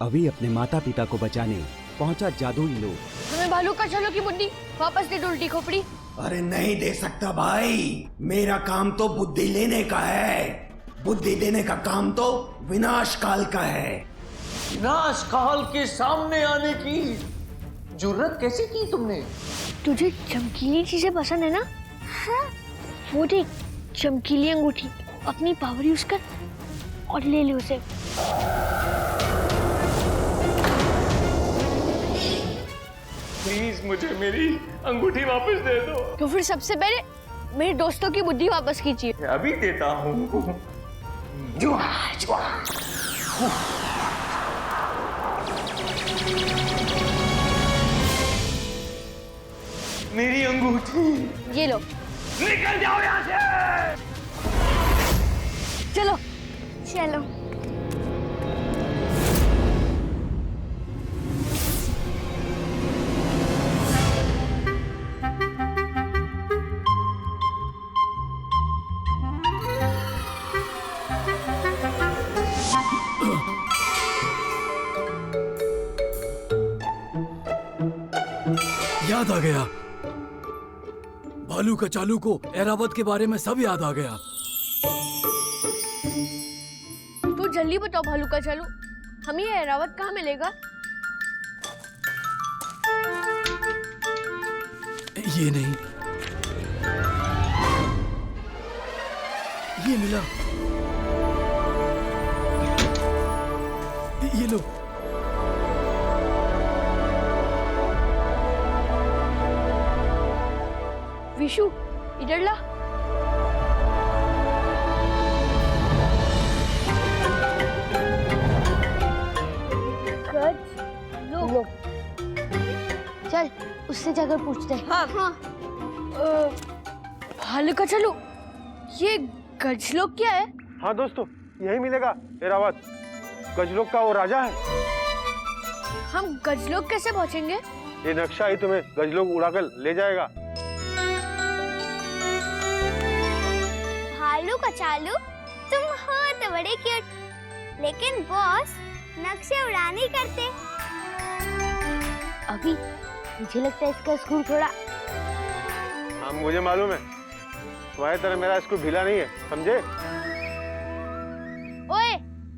अभी अपने माता पिता को बचाने पहुंचा जादुई लोग। हमें भालू का छालों की बुद्धि वापस दे दो उल्टी खोपड़ी। अरे नहीं दे सकता भाई, मेरा काम तो बुद्धि लेने का है। बुद्धि देने का काम तो विनाश काल का है। विनाश काल के सामने आने की जुर्रत कैसे की तुमने? तुझे चमकीली चीजें पसंद है ना? हाँ। वो देख, चमकीली अंगूठी, अपनी पावर यूज कर और ले ले उसे। प्लीज मुझे मेरी अंगूठी वापस दे दो। तो फिर सबसे पहले मेरे दोस्तों की बुद्धि वापस कीजिए। अभी देता हूँ। जुआ जुआ। मेरी अंगूठी। ये लो। निकल जाओ यहाँ से। चलो चलो। याद आ गया, भालू का चालू को ऐरावत के बारे में सब याद आ गया। तू जल्दी बताओ भालू का चालू, हमें ये ऐरावत कहाँ मिलेगा? ये नहीं, ये मिला। ये लो। विशु, इधर ला। लो। चल उससे जाकर पूछते हैं। हाँ। भालू का चालू, ये गजलोक क्या है? हाँ दोस्तों, यही मिलेगा ऐरावत। गजलोक का वो राजा है। हम गजलोक कैसे पहुँचेंगे? ये नक्शा ही तुम्हें गजलोक उड़ाकर ले जाएगा। भालू का चालू, तुम हो तो बड़े क्यूट, लेकिन बॉस नक्शे उड़ा नहीं करते। अभी मुझे लगता है इसका स्कूल थोड़ा। हाँ मुझे मालूम है, तुम्हारी तरह मेरा स्कूल ढीला नहीं है, समझे? ओए,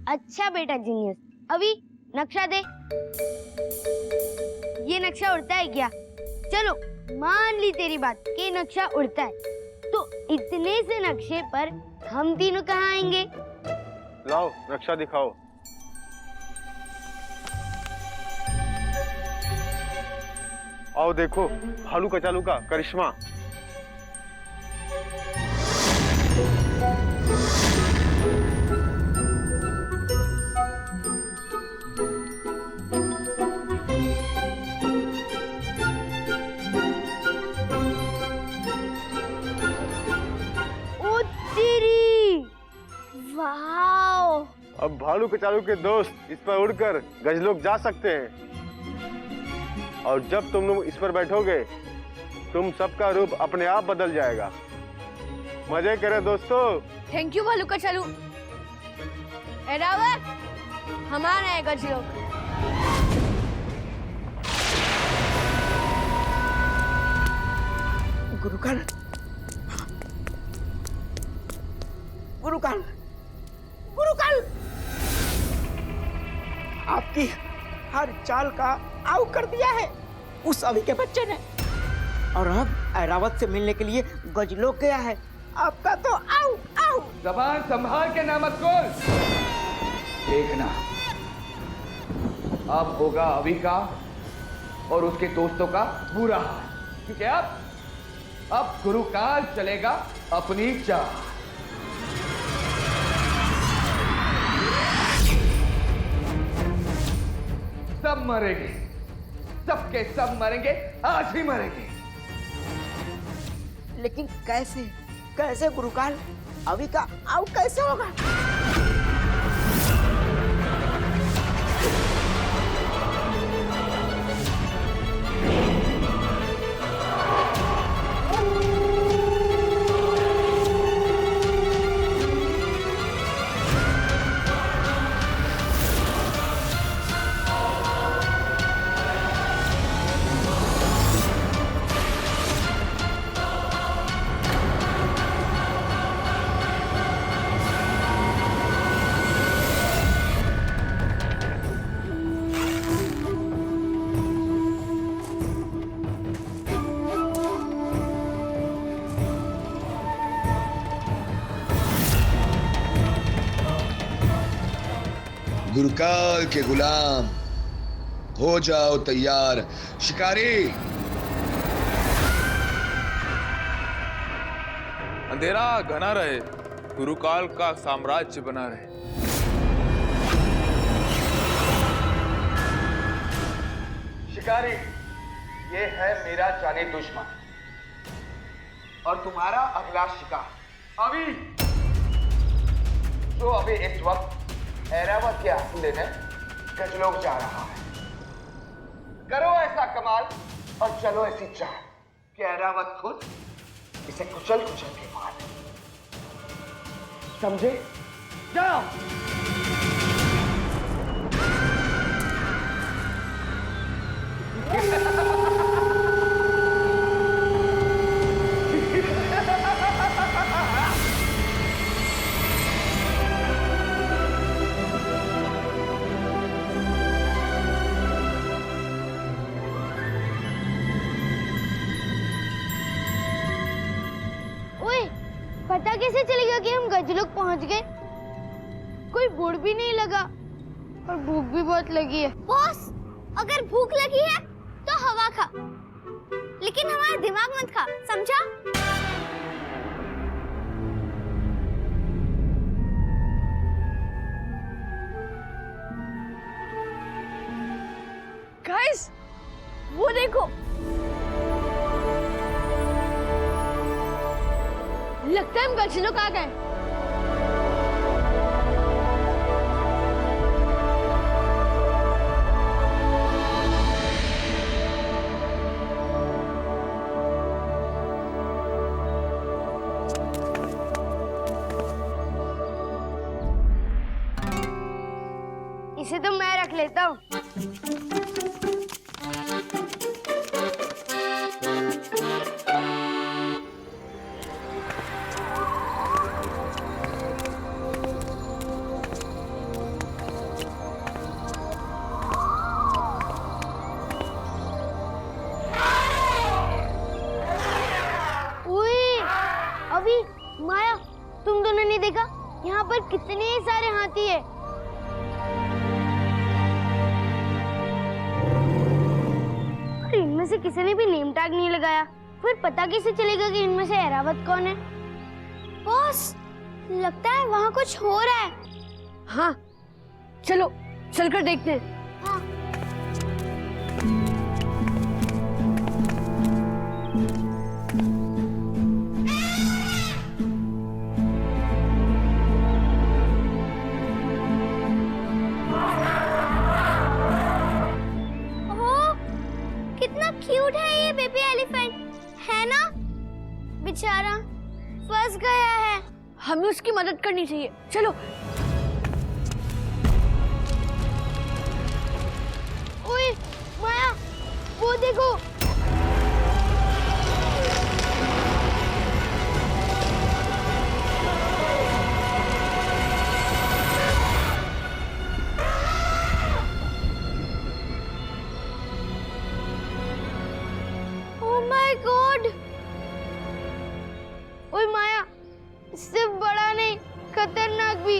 अच्छा बेटा जीनियस, अभी नक्शा दे। ये नक्शा उड़ता है क्या? चलो मान ली तेरी बात कि नक्शा उड़ता है, तो इतने से नक्शे पर हम तीनों कहाँ आएंगे? लाओ नक्शा दिखाओ। आओ देखो भालू का चालू का करिश्मा। अब भालू के चालू के दोस्त इस पर उड़कर गजलोक जा सकते हैं। और जब तुम लोग इस पर बैठोगे, तुम सबका रूप अपने आप बदल जाएगा। मजे करे दोस्तों। थैंक यू भालू का चालू। ऐरावत, हमारा है गजलोक। गुरुकाल, गुरुकाल, गुरुकाल, आपकी हर चाल का आउ कर दिया है उस अभी के बच्चे ने, और अब ऐरावत से मिलने के लिए गजलोक गया है। आपका तो आउ आउ। जबान संभाल के ना मत खोल। देखना, अब होगा अभी का और उसके दोस्तों का बुरा हाल, क्योंकि अब गुरुकाल चलेगा अपनी चाल। सब मरेंगे, सबके सब मरेंगे, आज ही मरेंगे। लेकिन कैसे कैसे गुरुकाल, अभी का आउ कैसे होगा? गुरुकाल के गुलाम हो जाओ तैयार शिकारी। अंधेरा घना रहे, गुरुकाल का साम्राज्य बना रहे। शिकारी, ये है मेरा जाने दुश्मन और तुम्हारा अगला शिकार अभी, जो अभी इस वक्त ऐरावत के हाथ लेने गजलोक जा रहा है। करो ऐसा कमाल और चलो ऐसी चाल कि ऐरावत खुद इसे कुचल कुचल के मार दे। समझे? जाओ। पता कैसे चलेगा कि हम गजलोक पहुंच गए? कोई बोर्ड भी नहीं लगा और भूख भी बहुत लगी है। बॉस, अगर भूख लगी है तो हवा खा, लेकिन हमारा दिमाग मत खा, समझा? गाइस, वो देखो, लगता है हम गजलोक आ गए। इसे तो मैं रख लेता हूँ। अभी माया, तुम दोनों ने देखा यहाँ पर कितने सारे हाथी है। और इनमें से किसी ने भी नेम टैग नहीं लगाया, फिर पता कैसे चलेगा कि इनमें से ऐरावत कौन है? बॉस, लगता है वहाँ कुछ हो रहा है। हाँ, चलो चलकर देखते हैं। हाँ। क्यूट है ये बेबी एलिफेंट, है ना? बेचारा फंस गया है। हमें उसकी मदद करनी चाहिए, चलो। ओए माया, वो देखो। ओए माया, सिर्फ बड़ा नहीं, खतरनाक भी।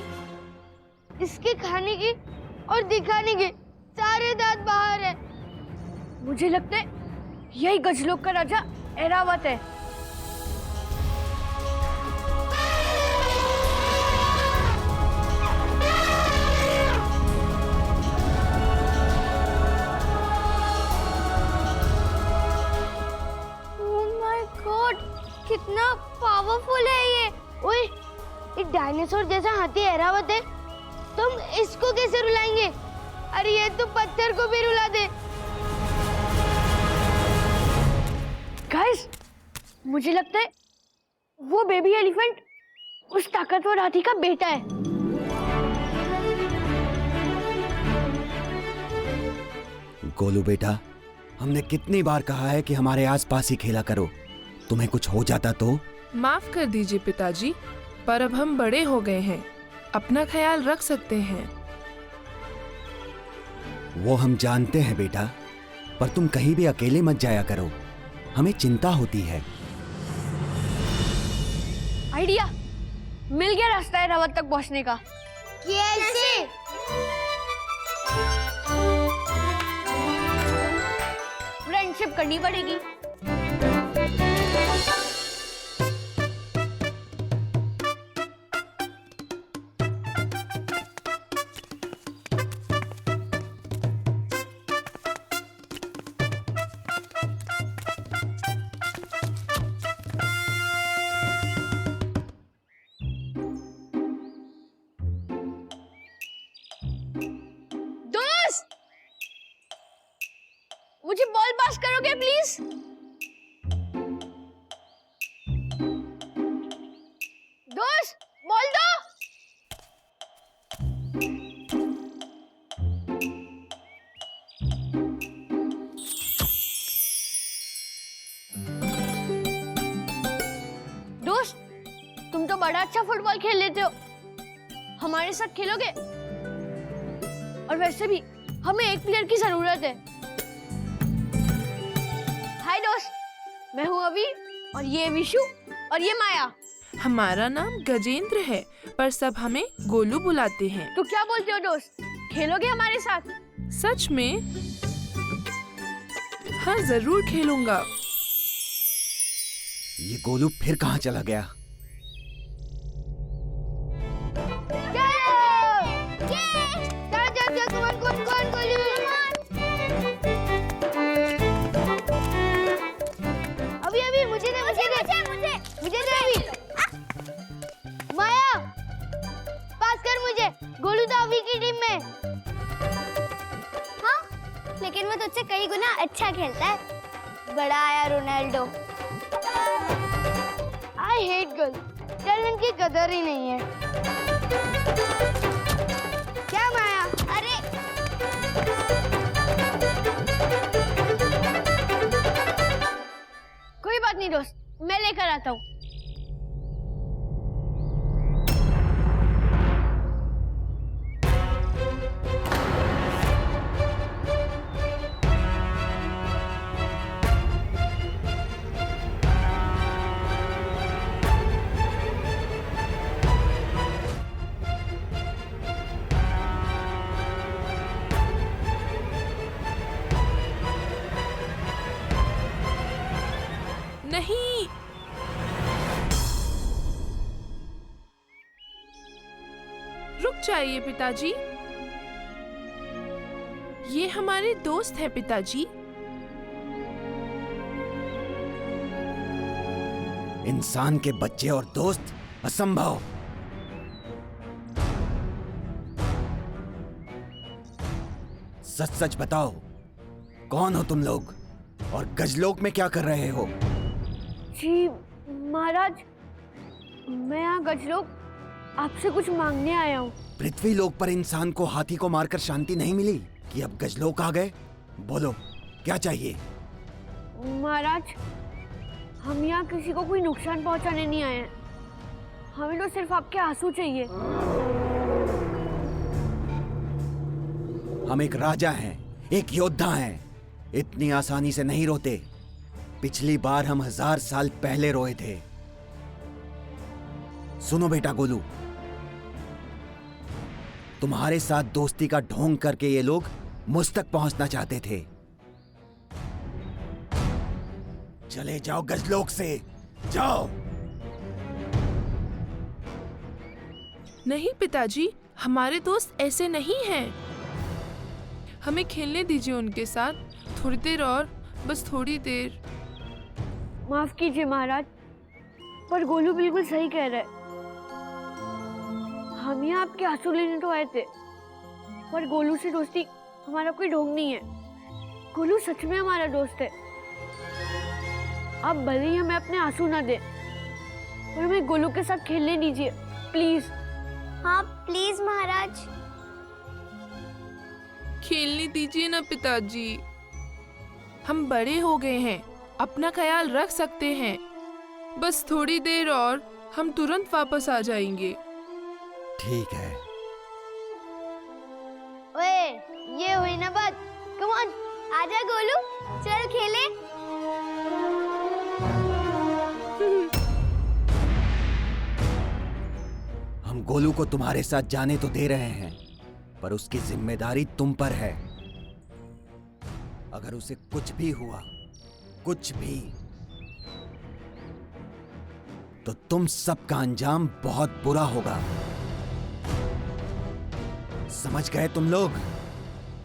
इसके खाने के और दिखाने के सारे दांत बाहर है। मुझे लगता है यही गजलोक का राजा ऐरावत है। कितना पावरफुल है ये। ओए, एक डायनासोर जैसा हाथी ऐरावत है, तुम इसको कैसे रुलाएंगे? अरे ये तो पत्थर को भी रुला दे। गाइस, मुझे लगता है वो बेबी एलिफेंट उस ताकतवर हाथी का बेटा है। गोलू बेटा, हमने कितनी बार कहा है कि हमारे आसपास ही खेला करो, तुम्हें कुछ हो जाता तो? माफ कर दीजिए पिताजी, पर अब हम बड़े हो गए हैं, अपना ख्याल रख सकते हैं। वो हम जानते हैं बेटा, पर तुम कहीं भी अकेले मत जाया करो, हमें चिंता होती है। आइडिया मिल गया, रास्ता ऐरावत तक पहुंचने का। कैसे? पार्टनरशिप करनी पड़ेगी। मुझे बॉल पास करोगे प्लीज? दोस्त बॉल दो। दोस्त तुम तो बड़ा अच्छा फुटबॉल खेल लेते हो, हमारे साथ खेलोगे? और वैसे भी हमें एक प्लेयर की जरूरत है। हाय दोस्त, मैं हूँ अभी और ये विशु और ये माया। हमारा नाम गजेंद्र है पर सब हमें गोलू बुलाते हैं। तो क्या बोलते हो दोस्त, खेलोगे हमारे साथ? सच में? हाँ जरूर खेलूंगा। ये गोलू फिर कहाँ चला गया? माया पास कर मुझे, गोलू तो अभी की टीम में। हाँ लेकिन वो तुझसे कई गुना अच्छा खेलता है। बड़ा आया Ronaldo. I hate girl, talent की कदर ही नहीं है। क्या माया? अरे कोई बात नहीं दोस्त, मैं लेकर आता हूँ। नहीं, रुक जाइए पिताजी। ये हमारे दोस्त हैं पिताजी। इंसान के बच्चे और दोस्त? असंभव। सच सच बताओ, कौन हो तुम लोग और गजलोक में क्या कर रहे हो? जी महाराज, मैं यहाँ गजलोक आपसे कुछ मांगने आया हूँ। पृथ्वी लोक पर इंसान को हाथी को मारकर शांति नहीं मिली कि अब गजलोक आ गए? बोलो क्या चाहिए? महाराज, हम यहाँ किसी को कोई नुकसान पहुँचाने नहीं आए हैं, हमें तो सिर्फ आपके आंसू चाहिए। हम एक राजा हैं, एक योद्धा हैं, इतनी आसानी से नहीं रोते। पिछली बार हम 1000 साल पहले रोए थे। सुनो बेटा गोलू, तुम्हारे साथ दोस्ती का ढोंग करके ये लोग मुझ तक पहुंचना चाहते थे। चले जाओ गजलोक से, जाओ। नहीं पिताजी, हमारे दोस्त ऐसे नहीं हैं। हमें खेलने दीजिए उनके साथ, थोड़ी देर और, बस थोड़ी देर। माफ कीजिए महाराज, पर गोलू बिल्कुल सही कह रहा है। हम यहाँ आपके आंसू लेने तो आए थे, पर गोलू से दोस्ती हमारा कोई ढोंग नहीं है। गोलू सच में हमारा दोस्त है। आप भले ही हमें अपने आंसू ना दें, पर हमें गोलू के साथ खेलने दीजिए प्लीज। हाँ प्लीज महाराज। खेलने दीजिए ना पिताजी, हम बड़े हो गए हैं, अपना ख्याल रख सकते हैं। बस थोड़ी देर और, हम तुरंत वापस आ जाएंगे। ठीक है। ओए, ये हुई ना बात। कम ऑन, आजा गोलू, चल खेले। हम गोलू को तुम्हारे साथ जाने तो दे रहे हैं, पर उसकी जिम्मेदारी तुम पर है। अगर उसे कुछ भी हुआ कुछ भी, तो तुम सबका अंजाम बहुत बुरा होगा। समझ गए तुम लोग?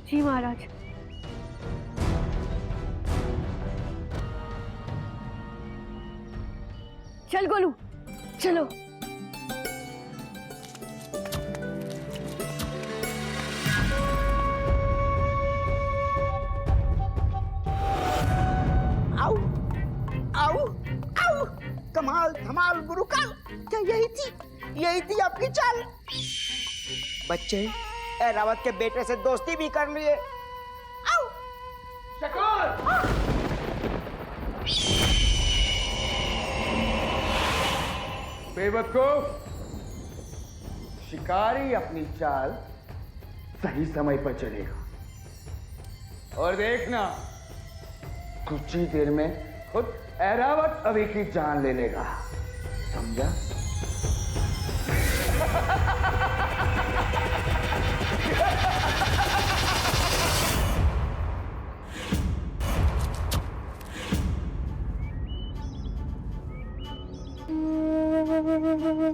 जी महाराज। चल गोलू, चलो। आओ आओ आओ, कमाल धमाल गुरुकाल, क्या यही थी आपकी चाल? बच्चे ऐरावत के बेटे से दोस्ती भी कर लिए। आओ बेवकूफ, शिकारी अपनी चाल सही समय पर चलेगा और देखना कुछ ही देर में खुद ऐरावत अभी की जान ले लेगा, समझा?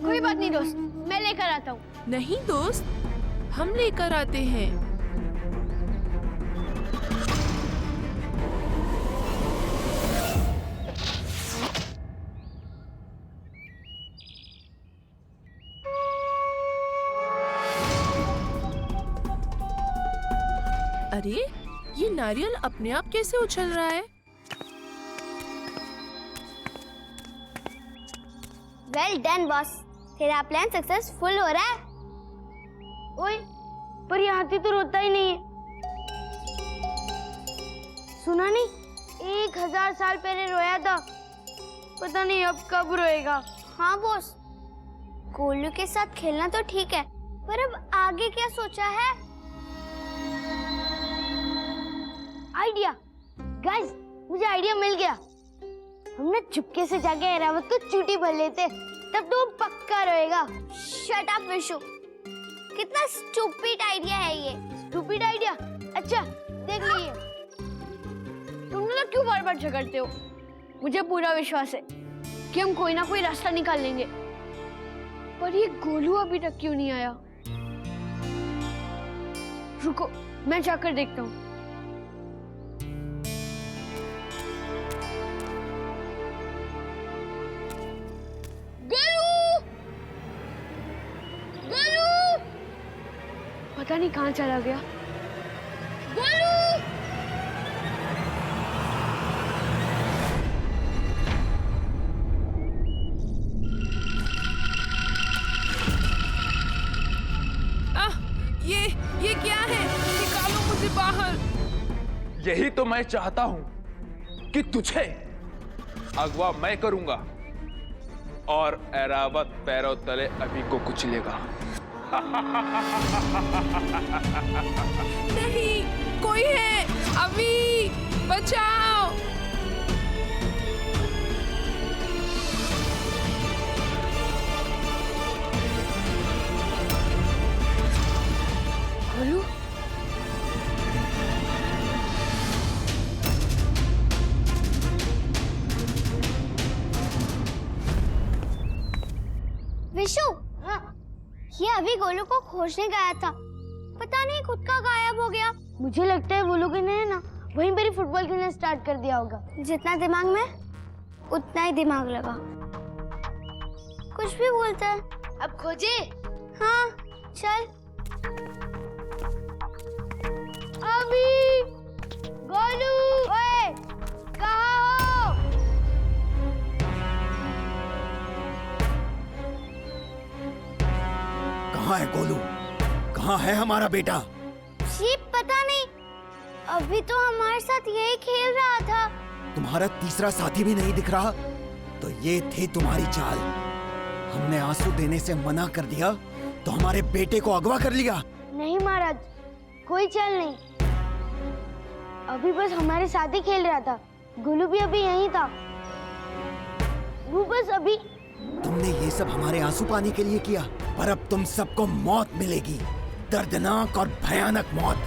कोई बात नहीं दोस्त, मैं लेकर आता हूँ। नहीं दोस्त, हम लेकर आते हैं। अरे ये नारियल अपने आप कैसे उछल रहा है? वेल डन बॉस, तेरा प्लान सक्सेसफुल हो रहा है। ओए, पर ये हाथी तो रोता ही नहीं है। सुना नहीं, 1000 साल पहले रोया था, पता नहीं अब कब रोएगा। हाँ बॉस, गोलू के साथ खेलना तो ठीक है, पर अब आगे क्या सोचा है? आइडिया गाइस, मुझे आइडिया मिल गया। हमने चुपके से जाके ऐरावत को चूटी भर लेते, तब तो वो पक्का रोएगा। शट अप विशु, कितना स्टूपिड आइडिया है ये। Stupid idea? अच्छा देख लीजिए। तुम लोग क्यों बार बार झगड़ते हो? मुझे पूरा विश्वास है कि हम कोई ना कोई रास्ता निकाल लेंगे। पर ये गोलू अभी तक क्यों नहीं आया? रुको, मैं जाकर देखता हूँ। पता नहीं कहाँ चला गया। गोलू! ये क्या है? निकालो मुझे बाहर। यही तो मैं चाहता हूं कि तुझे अगवा मैं करूंगा और ऐरावत पैरों तले अभी को कुचलेगा। नहीं, कोई है, अभी बचाओ। गोलू? विशु, ये अभी गोलू को खोजने गया था, पता नहीं खुद का गायब हो गया। मुझे लगता है वो लोगों ने ना वहीं पर ही फुटबॉल खेलना स्टार्ट कर दिया होगा। जितना दिमाग में उतना ही दिमाग लगा, कुछ भी बोलता है। अब खोजे। हाँ चल। अभी गोलू, ओए कहाँ हो? कहाँ है गोलू? कहाँ है हमारा बेटा? जी पता नहीं, अभी तो हमारे साथ यही खेल रहा था। तुम्हारा तीसरा साथी भी नहीं दिख रहा? तो ये थी तुम्हारी चाल। हमने आंसू देने से मना कर दिया तो हमारे बेटे को अगवा कर लिया। नहीं महाराज, कोई चाल नहीं, अभी बस हमारे साथ ही खेल रहा था। गोलू भी अभी यहीं था, वो बस अभी। तुमने ये सब हमारे आंसू पाने के लिए किया, पर अब तुम सबको मौत मिलेगी, दर्दनाक और भयानक मौत।